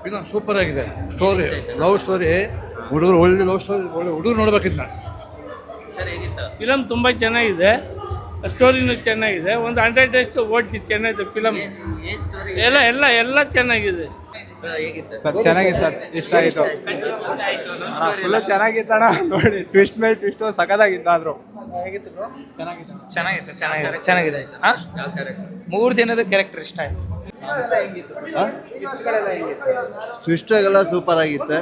Film super ಆಗಿದೆ. Story, love story, ಹುಡುಗರು ಒಳ್ಳೆ ಲವ್ ಸ್ಟೋರಿ, ಒಳ್ಳೆ ಹುಡುಗರು ನೋಡ್ಬೇಕಿದ್ನ. ಫಿಲಮ್ ತುಂಬ ಚೆನ್ನಾಗಿದೆ, ಸ್ಟೋರಿನೂ ಚೆನ್ನಾಗಿದೆ. ಒಂದು 100 ಡೇಸ್ ಓಡ್ತಿ ಚೆನ್ನಾಗಿದೆ ಫಿಲಮ್. ಎಲ್ಲ ಚೆನ್ನಾಗಿದೆ ಸರ್. ಚೆನ್ನಾಗಿದೆ ಸರ್, ಇಷ್ಟ ಆಯಿತು. ಫುಲ್ ಚೆನ್ನಾಗಿತ್ತಣ್ಣ. ನೋಡಿ ಟ್ವಿಸ್ಟ್ ಮೇಲೆ ಟ್ವಿಸ್ಟ್ ಸಖತ್ತಾಗಿದ್ದಾದ್ರು. ಚೆನ್ನಾಗಿದೆ. 3 ಜನದ ಕ್ಯಾರೆಕ್ಟರ್ ಇಷ್ಟ ಆಯ್ತು. ಟ್ವಿಸ್ಟ್ಗಳೆಲ್ಲ ಸೂಪರ್ ಆಗಿತ್ತು.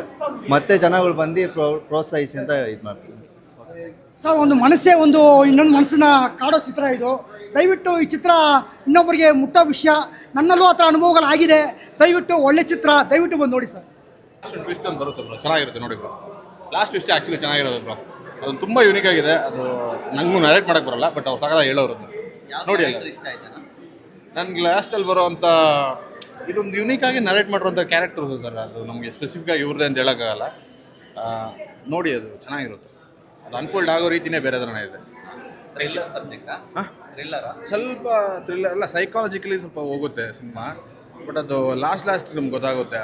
ಮತ್ತೆ ಜನಗಳು ಬಂದು ಪ್ರೋತ್ಸಾಹಿಸಿ ಅಂತ ಇದು ಮಾಡ್ತಾರೆ ಸರ್. ಒಂದು ಮನಸ್ಸೇ ಒಂದು ಇನ್ನೊಂದು ಮನಸ್ಸನ್ನ ಕಾಡೋ ಚಿತ್ರ ಇದು. ದಯವಿಟ್ಟು ಈ ಚಿತ್ರ ಇನ್ನೊಬ್ಬರಿಗೆ ಮುಟ್ಟೋ ವಿಷಯ. ನನ್ನಲ್ಲೂ ಆ ಥರ ಅನುಭವಗಳಾಗಿದೆ. ದಯವಿಟ್ಟು ಒಳ್ಳೆ ಚಿತ್ರ, ದಯವಿಟ್ಟು ಬಂದು ನೋಡಿ ಸರ್. ಟ್ವಿಸ್ಟ್ ಅಂತ ಬರುತ್ತೆ ಬ್ರೋ, ಚೆನ್ನಾಗಿರುತ್ತೆ ನೋಡಿ ಬ್ರೋ. ಲಾಸ್ಟ್ ಟ್ವಿಸ್ಟ್ ಆ್ಯಕ್ಚುಲಿ ಚೆನ್ನಾಗಿರೋದು ಬ್ರೋ. ಅದು ತುಂಬ ಯೂನಿಕ್ ಆಗಿದೆ. ಅದು ನನಗೂ ನರೇಟ್ ಮಾಡೋಕ್ಕೆ ಬರಲ್ಲ, ಬಟ್ ಅವ್ರು ಸಕಲ ಹೇಳೋರು ನೋಡಿ. ಅಲ್ಲ ನನಗೆ ಲಾಸ್ಟಲ್ಲಿ ಬರೋವಂಥ ಇದೊಂದು ಯೂನಿಕಾಗಿ ನರೇಟ್ ಮಾಡಿರೋಂಥ ಕ್ಯಾರೆಕ್ಟರ್ಸು ಸರ್. ಅದು ನಮಗೆ ಸ್ಪೆಸಿಫಿಕ್ಕಾಗಿ ಇವ್ರದ್ದೇ ಅಂತ ಹೇಳೋಕ್ಕಾಗಲ್ಲ. ನೋಡಿ, ಅದು ಚೆನ್ನಾಗಿರುತ್ತೆ. ಅದು ಅನ್ಫೋಲ್ಡ್ ಆಗೋ ರೀತಿಯೇ ಬೇರೆ ಥರನೇ ಇದೆ. ಸ್ವಲ್ಪ ಥ್ರಿಲ್ಲರ್ ಅಲ್ಲ, ಸೈಕಾಲಜಿಕಲಿ ಸ್ವಲ್ಪ ಹೋಗುತ್ತೆ ಸಿನಿಮಾ. ಬಟ್ ಅದು ಲಾಸ್ಟ್ ನಮ್ಗೆ ಗೊತ್ತಾಗುತ್ತೆ.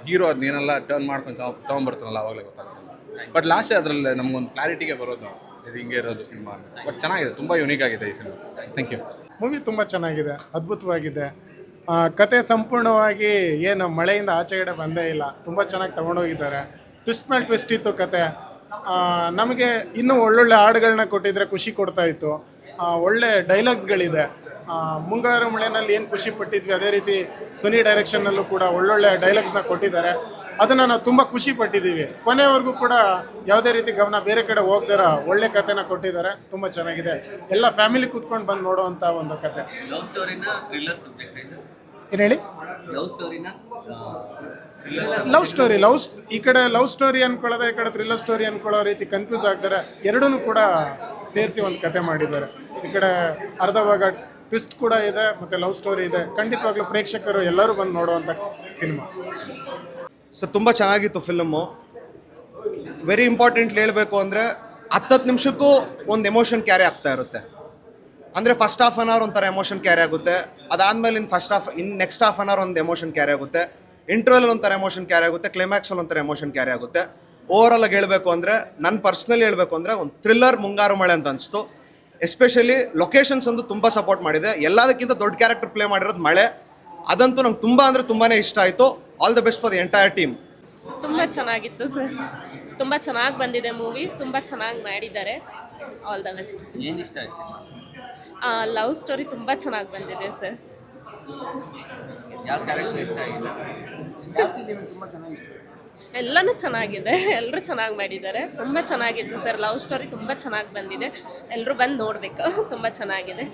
ಹೀರೋ ಅದನ್ನೇನೆಲ್ಲ ಟರ್ನ್ ಮಾಡ್ಕೊಂಡು ತೊಗೊಂಬರ್ತಾನಲ್ಲ, ಅವಾಗಲೇ ಗೊತ್ತಾಗುತ್ತೆ. ಬಟ್ ಲಾಸ್ಟ್ ಅದರಲ್ಲಿ ನಮಗೊಂದು ಕ್ಲಾರಿಟಿಗೆ ಬರೋದು ಇದು ಹಿಂಗೆ ಇರೋದು ಸಿನಿಮಾ. ಬಟ್ ಚೆನ್ನಾಗಿದೆ, ತುಂಬ ಯೂನಿಕ್ ಆಗಿದೆ ಈ ಸಿನಿಮಾ. Thank you. ಮೂವಿ ತುಂಬ ಚೆನ್ನಾಗಿದೆ, ಅದ್ಭುತವಾಗಿದೆ. ಕತೆ ಸಂಪೂರ್ಣವಾಗಿ ಏನು ಮಳೆಯಿಂದ ಆಚೆಗಡೆ ಬಂದೇ ಇಲ್ಲ. ತುಂಬ ಚೆನ್ನಾಗಿ ತೊಗೊಂಡೋಗಿದ್ದಾರೆ. ಟ್ವಿಸ್ಟ್ ಮೇಲೆ ಟ್ವಿಸ್ಟ್ ಇತ್ತು ಕತೆ. ನಮಗೆ ಇನ್ನೂ ಒಳ್ಳೊಳ್ಳೆ ಹಾಡುಗಳನ್ನ ಕೊಟ್ಟಿದ್ರೆ ಖುಷಿ ಕೊಡ್ತಾ ಇತ್ತು. ಒಳ್ಳೆ ಡೈಲಾಗ್ಸ್ಗಳಿದೆ. ಮುಂಗಾರು ಮಳೆನಲ್ಲಿ ಏನು ಖುಷಿ ಪಟ್ಟಿದ್ವಿ, ಅದೇ ರೀತಿ ಸುನಿ ಡೈರೆಕ್ಷನ್ನಲ್ಲೂ ಕೂಡ ಒಳ್ಳೊಳ್ಳೆ ಡೈಲಾಗ್ಸ್ನ ಕೊಟ್ಟಿದ್ದಾರೆ. ಅದನ್ನು ನಾವು ತುಂಬ ಖುಷಿ ಪಟ್ಟಿದ್ದೀವಿ. ಕೊನೆವರೆಗೂ ಕೂಡ ಯಾವುದೇ ರೀತಿ ಗಮನ ಬೇರೆ ಕಡೆ ಹೋಗ್ದಾರ ಒಳ್ಳೆ ಕತೆನ ಕೊಟ್ಟಿದ್ದಾರೆ. ತುಂಬ ಚೆನ್ನಾಗಿದೆ. ಎಲ್ಲ ಫ್ಯಾಮಿಲಿ ಕೂತ್ಕೊಂಡು ಬಂದು ನೋಡುವಂಥ ಒಂದು ಕತೆ. ಏನು ಹೇಳಿ? Love story. ಈ ಕಡೆ ಲವ್ ಸ್ಟೋರಿ ಅನ್ಕೊಳ್ಳೋದು, ಈ ಕಡೆ ಥ್ರಿಲ್ಲರ್ ಸ್ಟೋರಿ ಅನ್ಕೊಳ್ಳೋ ರೀತಿ ಕನ್ಫ್ಯೂಸ್ ಆಗ್ತಾರೆ. ಎರಡೂ ಕೂಡ ಸೇರಿಸಿ ಒಂದು ಕತೆ ಮಾಡಿದ್ದಾರೆ. ಈ ಕಡೆ ಅರ್ಧ ಭಾಗ ಟ್ವಿಸ್ಟ್ ಕೂಡ ಇದೆ, ಮತ್ತು ಲವ್ ಸ್ಟೋರಿ ಇದೆ. ಖಂಡಿತವಾಗ್ಲೂ ಪ್ರೇಕ್ಷಕರು ಎಲ್ಲರೂ ಬಂದು ನೋಡುವಂಥ ಸಿನಿಮಾ. ಸೊ ತುಂಬ ಚೆನ್ನಾಗಿತ್ತು ಫಿಲಮ್ಮು. ವೆರಿ ಇಂಪಾರ್ಟೆಂಟ್ಲಿ ಹೇಳಬೇಕು ಅಂದರೆ 10 ನಿಮಿಷಕ್ಕೂ ಒಂದು ಎಮೋಷನ್ ಕ್ಯಾರಿ ಆಗ್ತಾ ಇರುತ್ತೆ. ಅಂದರೆ ಫಸ್ಟ್ ಹಾಫ್ ಆನ್ ಅವರ್ ಒಂಥರ ಎಮೋಷನ್ ಕ್ಯಾರಿ ಆಗುತ್ತೆ. ಅದಾದಮೇಲೆ ನೆಕ್ಸ್ಟ್ ಹಾಫ್ ಆನ್ ಅವರ್ ಒಂದು ಎಮೋಷನ್ ಕ್ಯಾರಿ ಆಗುತ್ತೆ. ಇಂಟರ್ವಲ್ ಒಂಥರ ಎಮೋಷನ್ ಕ್ಯಾರಿ ಆಗುತ್ತೆ. ಕ್ಲೈಮ್ಯಾಕ್ಸಲ್ಲಿ ಒಂಥರ ಎಮೋಷನ್ ಕ್ಯಾರಿ ಆಗುತ್ತೆ. ಓವರಾಲ್ ಆಗಿ ಹೇಳಬೇಕು ಅಂದರೆ, ನನ್ನ ಪರ್ಸ್ನಲಿ ಹೇಳಬೇಕು ಅಂದರೆ ಒಂದು ಥ್ರಿಲ್ಲರ್ ಮುಂಗಾರು ಮಳೆ ಅಂತ ಅನಿಸ್ತು. ಎಸ್ಪೆಷಲಿ ಲೊಕೇಶನ್ಸ್ ಒಂದು ತುಂಬ ಸಪೋರ್ಟ್ ಮಾಡಿದೆ. ಎಲ್ಲದಕ್ಕಿಂತ ದೊಡ್ಡ ಕ್ಯಾರೆಕ್ಟರ್ ಪ್ಲೇ ಮಾಡಿರೋದು ಮಳೆ. ಅದಂತೂ ನಂಗೆ ತುಂಬ ಅಂದರೆ ತುಂಬಾ ಇಷ್ಟ ಆಯಿತು. All the best for the entire team. ತುಂಬ ಚೆನ್ನಾಗಿತ್ತು ಸರ್. ತುಂಬ ಚೆನ್ನಾಗಿ ಬಂದಿದೆ ಮೂವಿ. ತುಂಬ ಚೆನ್ನಾಗಿ ಮಾಡಿದ್ದಾರೆ. All the best. ಏನು ಇಷ್ಟ ಆಯ್ತು? ಲವ್ ಸ್ಟೋರಿ ತುಂಬ ಚೆನ್ನಾಗಿ ಬಂದಿದೆ ಸರ್. ಯಾವ ಕ್ಯಾರೆಕ್ಟರ್ ಇಷ್ಟ ಆಗಿದೆ? ಎಲ್ಲನೂ ಚೆನ್ನಾಗಿದೆ. ಎಲ್ಲರೂ ಚೆನ್ನಾಗಿ ಮಾಡಿದ್ದಾರೆ. ತುಂಬ ಚೆನ್ನಾಗಿತ್ತು ಸರ್. ಲವ್ ಸ್ಟೋರಿ ತುಂಬ ಚೆನ್ನಾಗಿ ಬಂದಿದೆ. ಎಲ್ಲರೂ ಬಂದು ನೋಡಬೇಕು. ತುಂಬ ಚೆನ್ನಾಗಿದೆ.